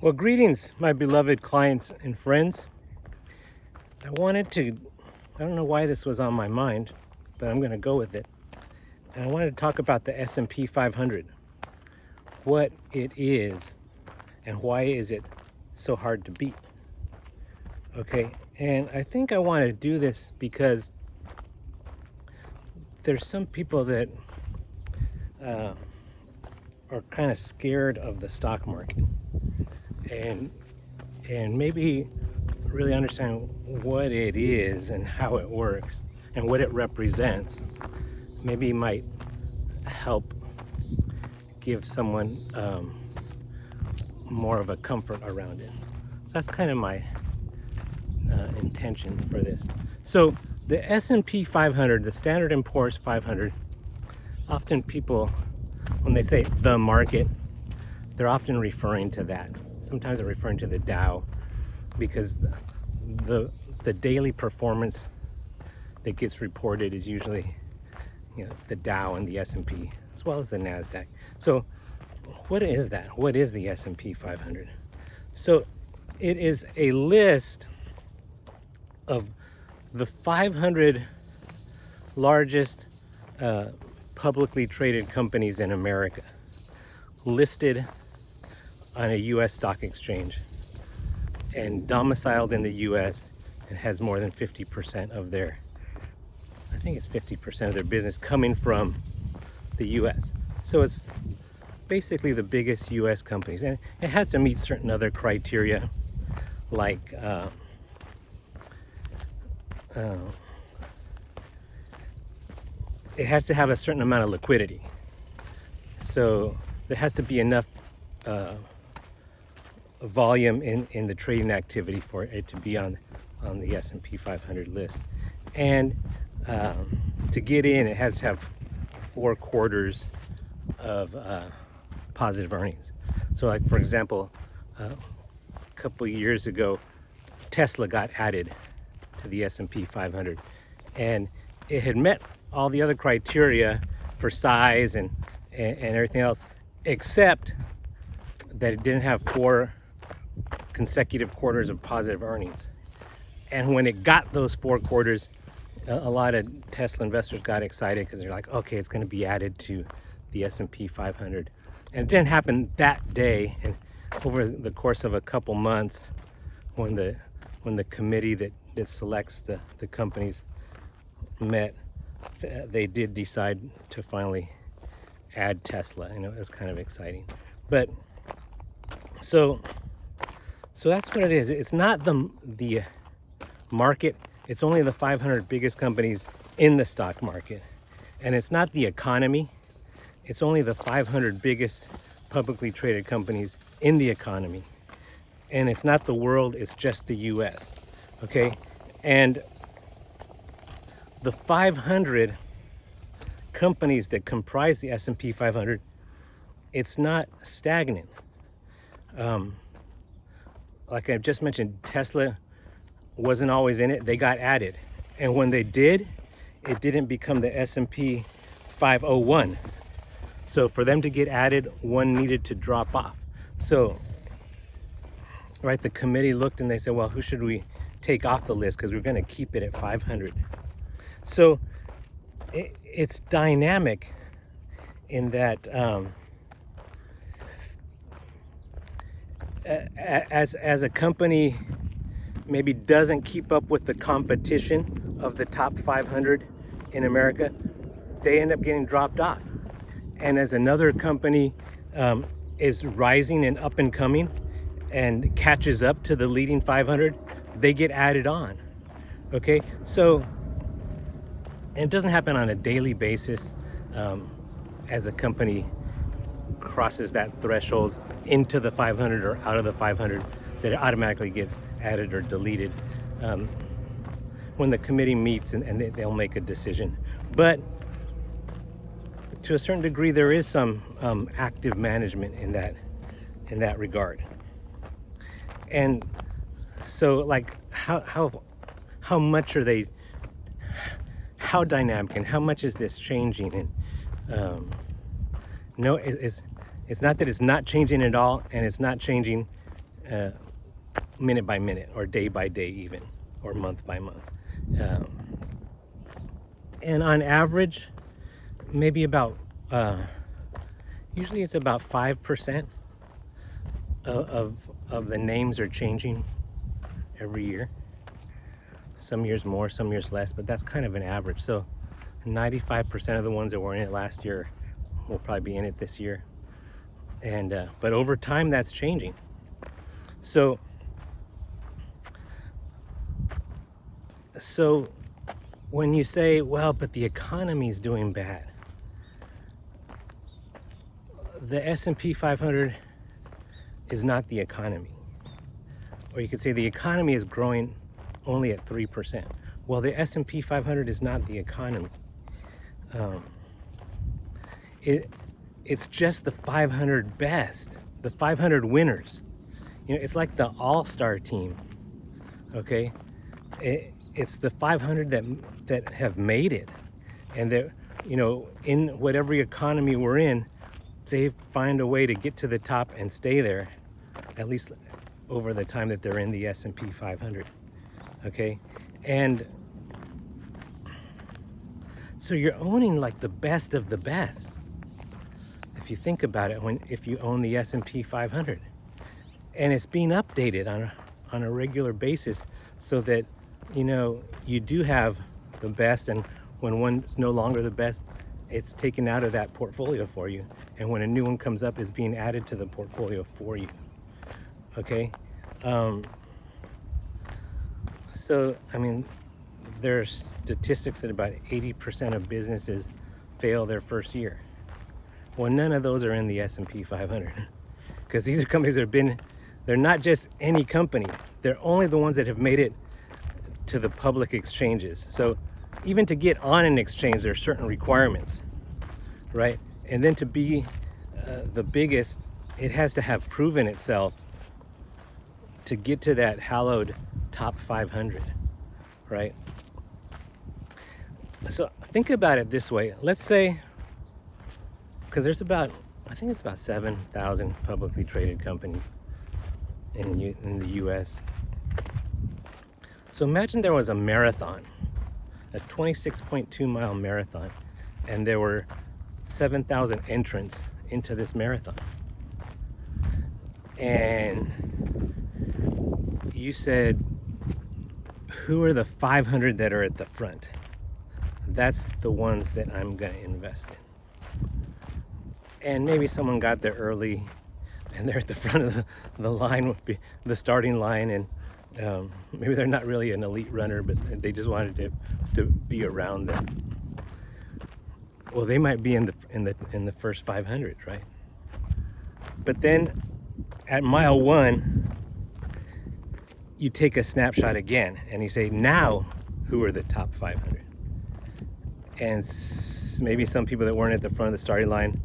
Well, greetings, my beloved clients and friends. I don't know why this was on my mind, but I'm going to go with it. And I wanted to talk about the S&P 500, what it is, and why is it so hard to beat. Okay, and I think I want to do this because there's some people that are kind of scared of the stock market and maybe really understand what it is and how it works and what it represents maybe might help give someone more of a comfort around it. So that's kind of my intention for this. So the S&P 500, the Standard & Poor's 500, often people, when they say the market, they're often referring to that. Sometimes they're referring to the Dow, because the daily performance that gets reported is usually, the Dow and the S&P, as well as the NASDAQ. So what is that? What is the S&P 500? So it is a list of the 500 largest publicly traded companies in America, listed on a U.S. stock exchange and domiciled in the U.S. and has more than 50% of their, I think it's 50% of their business coming from the U.S. So it's basically the biggest U.S. companies, and it has to meet certain other criteria, like it has to have a certain amount of liquidity. So there has to be enough volume in the trading activity for it to be on the S&P 500 list. And to get in, it has to have 4 quarters of positive earnings. So like, for example, a couple of years ago, Tesla got added to the S&P 500, and it had met all the other criteria for size and everything else, except that it didn't have 4 consecutive quarters of positive earnings. And when it got those 4 quarters, a lot of Tesla investors got excited because they're like, okay, it's going to be added to the S&P 500. And it didn't happen that day. And over the course of a couple months, when the committee that selects the companies met, they did decide to finally add Tesla, and it was kind of exciting. But so that's what it is. It's not the market. It's only the 500 biggest companies in the stock market. And it's not the economy. It's only the 500 biggest publicly traded companies in the economy. And it's not the world, it's just the US. Okay? And the 500 companies that comprise the S&P 500, it's not stagnant. Like I just mentioned, Tesla wasn't always in it. They got added. And when they did, it didn't become the S&P 501. So for them to get added, one needed to drop off. So, right, the committee looked and they said, well, who should we take off the list? Because we're going to keep it at 500. So it's dynamic in that as a company maybe doesn't keep up with the competition of the top 500 in America, they end up getting dropped off. And as another company is rising and up and coming and catches up to the leading 500, they get added on. Okay, so, and it doesn't happen on a daily basis. As a company crosses that threshold into the 500 or out of the 500, that it automatically gets added or deleted when the committee meets, and they'll make a decision. But to a certain degree, there is some active management in that regard. And so, like, how much are they? How dynamic and how much is this changing? And no, it's not that it's not changing at all, and it's not changing minute by minute, or day by day even, or month by month. And on average, maybe about, usually it's about 5% of the names are changing every year. Some years more, some years less, but that's kind of an average. So 95% of the ones that were in it last year will probably be in it this year. And but over time, that's changing. So when you say, well, but the economy's doing bad, the S&P 500 is not the economy. Or you could say the economy is growing only at 3%. Well, the S&P 500 is not the economy. It's just the 500 best, the 500 winners. You know, it's like the all-star team, okay? It's the 500 that have made it, and that, you know, in whatever economy we're in, they find a way to get to the top and stay there, at least over the time that they're in the S&P 500, okay? And so you're owning like the best of the best. If you think about it, if you own the S&P 500, and it's being updated on a regular basis, so that, you know, you do have the best, and when one's no longer the best, it's taken out of that portfolio for you, and when a new one comes up, it's being added to the portfolio for you. Okay, so I mean, there are statistics that about 80% of businesses fail their first year. Well, none of those are in the S&P 500, because these are companies that have been, they're not just any company, they're only the ones that have made it to the public exchanges. So even to get on an exchange, there are certain requirements, right? And then to be the biggest, it has to have proven itself to get to that hallowed top 500, right? So think about it this way. Let's say, because there's about, I think it's about 7,000 publicly traded companies in the US. So imagine there was a marathon, a 26.2 mile marathon, and there were 7,000 entrants into this marathon. And you said, who are the 500 that are at the front? That's the ones that I'm going to invest in. And maybe someone got there early and they're at the front of the line, would be the starting line, and maybe they're not really an elite runner, but they just wanted to be around them. Well, they might be in the first 500, right? But then at mile 1, you take a snapshot again and you say, now who are the top 500? And maybe some people that weren't at the front of the starting line,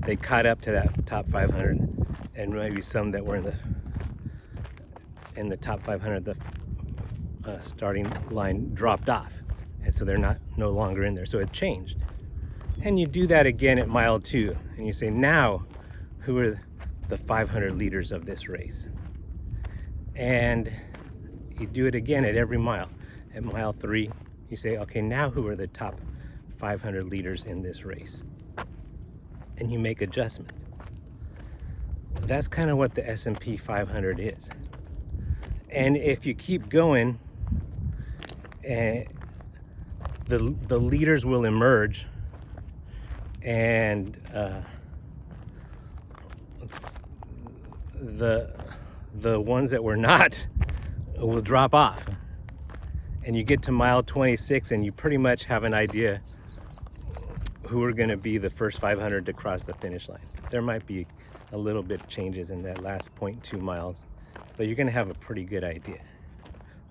they caught up to that top 500, and maybe some that were in the top 500, the starting line dropped off, and so they're no longer in there. So it changed. And you do that again at mile 2, and you say, now who are the 500 leaders of this race? And you do it again at every mile. At mile 3, you say, okay, now who are the top 500 leaders in this race? And you make adjustments. That's kind of what the S&P 500 is. And if you keep going, the leaders will emerge, and the ones that were not will drop off. And you get to mile 26 and you pretty much have an idea who are going to be the first 500 to cross the finish line. There might be a little bit of changes in that last 0.2 miles, but you're going to have a pretty good idea,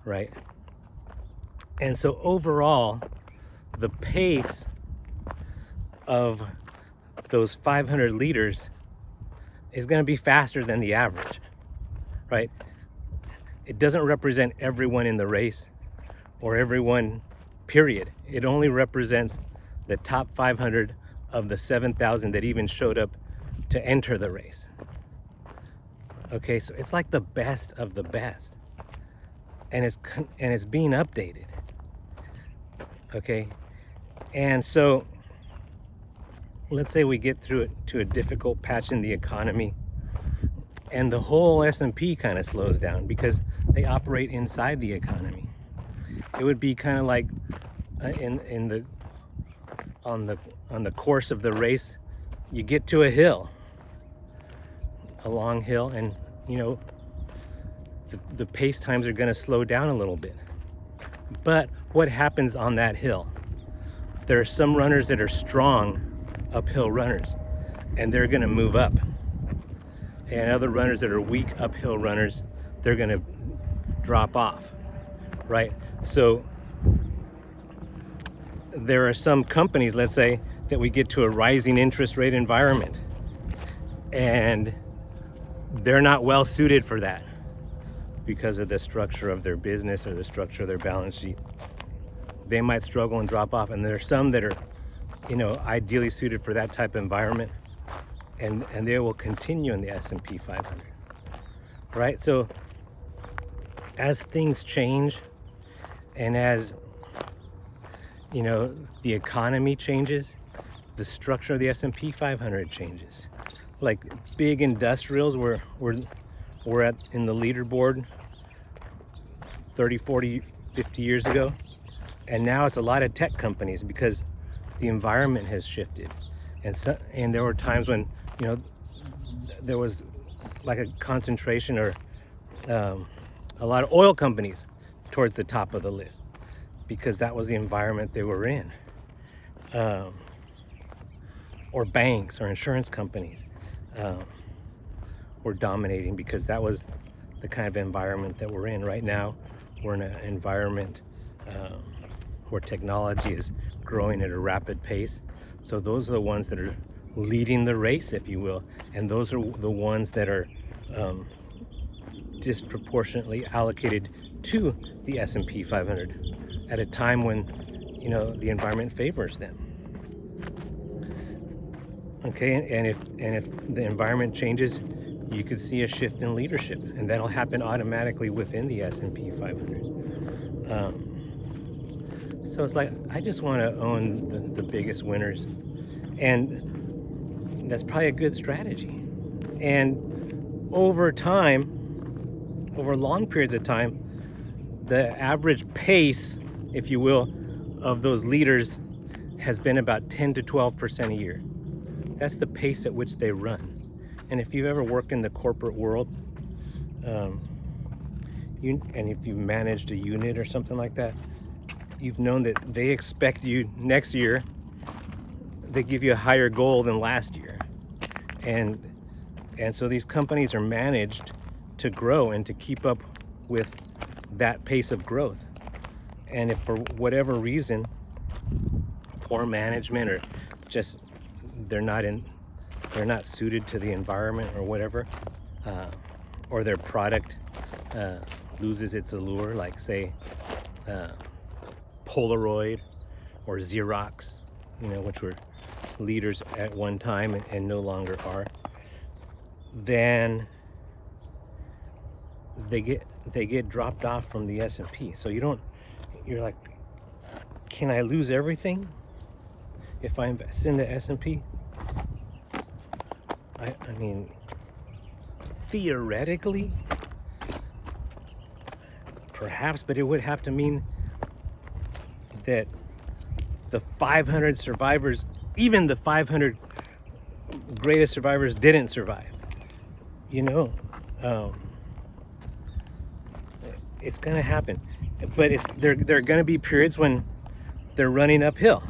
right? And so overall, the pace of those 500 leaders is going to be faster than the average, right? It doesn't represent everyone in the race or everyone, period. It only represents the top 500 of the 7,000 that even showed up to enter the race. Okay, so it's like the best of the best, and it's being updated. Okay, and so let's say we get through it to a difficult patch in the economy, and the whole S&P kind of slows down because they operate inside the economy. It would be kind of like on the course of the race, you get to a hill, a long hill, and the pace times are going to slow down a little bit. But what happens on that hill? There are some runners that are strong uphill runners, and they're going to move up. And other runners that are weak uphill runners, they're going to drop off, right? So there are some companies, let's say, that we get to a rising interest rate environment, and they're not well suited for that because of the structure of their business or the structure of their balance sheet. They might struggle and drop off, and there are some that are, ideally suited for that type of environment, and they will continue in the S&P 500, right? So as things change, and as the economy changes, the structure of the S&P 500 changes. Like big industrials were in the leaderboard 30, 40, 50 years ago, and now it's a lot of tech companies because the environment has shifted. And there were times when there was like a concentration or a lot of oil companies towards the top of the list because that was the environment they were in, or banks or insurance companies were dominating because that was the kind of environment that we're in. Right now we're in an environment where technology is growing at a rapid pace, so those are the ones that are leading the race, if you will, and those are the ones that are disproportionately allocated to the S&P 500 at a time when the environment favors them. Okay, and if the environment changes, you could see a shift in leadership, and that'll happen automatically within the S&P 500. So it's like, I just want to own the biggest winners, and that's probably a good strategy. And over time, over long periods of time, the average pace, if you will, of those leaders has been about 10 to 12% a year. That's the pace at which they run. And if you've ever worked in the corporate world, and if you've managed a unit or something like that, you've known that they expect you next year, they give you a higher goal than last year. And so these companies are managed to grow and to keep up with that pace of growth. And if for whatever reason, poor management or just they're not suited to the environment or whatever, or their product loses its allure, like say Polaroid or Xerox, which were leaders at one time and no longer are, then they get dropped off from the S&P. So you're like, can I lose everything if I invest in the S&P? I mean, theoretically, perhaps, but it would have to mean that the 500 survivors, even the 500 greatest survivors, didn't survive. It's going to happen, but there are going to be periods when they're running uphill,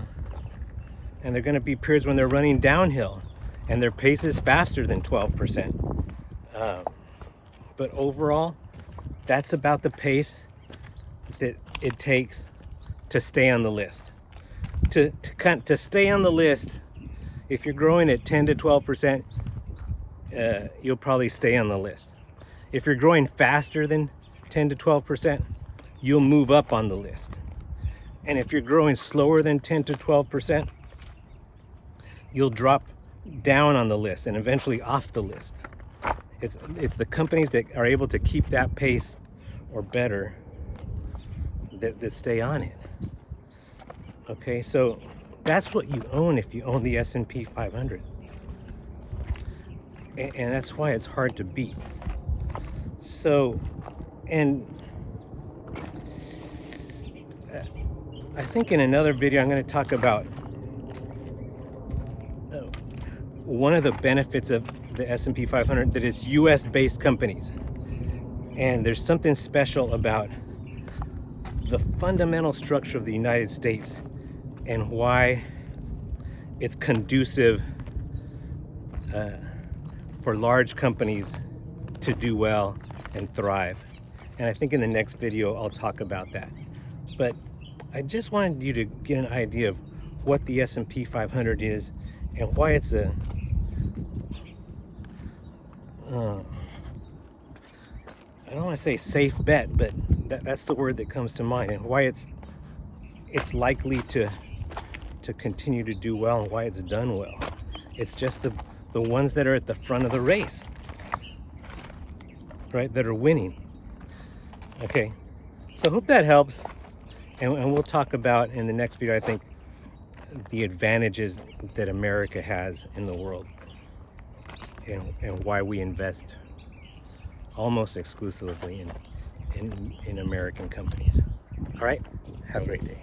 and there are going to be periods when they're running downhill, and their pace is faster than 12%. But overall, that's about the pace that it takes to stay on the list. To stay on the list, if you're growing at 10 to 12%, you'll probably stay on the list. If you're growing faster than 10 to 12%, you'll move up on the list. And if you're growing slower than 10 to 12%, you'll drop down on the list and eventually off the list. It's the companies that are able to keep that pace or better that stay on it. Okay, so that's what you own if you own the S&P 500. And that's why it's hard to beat. So, and I think in another video I'm going to talk about one of the benefits of the S&P 500, that it's US based companies. And there's something special about the fundamental structure of the United States and why it's conducive for large companies to do well and thrive. And I think in the next video I'll talk about that. But I just wanted you to get an idea of what the S&P 500 is and why it's a I don't want to say safe bet, but that's the word that comes to mind, and why it's likely to continue to do well and why it's done well. It's just the ones that are at the front of the race, right, that are winning. Okay, so I hope that helps, and we'll talk about in the next video, I think, the advantages that America has in the world and why we invest almost exclusively in American companies. All right, have a great day.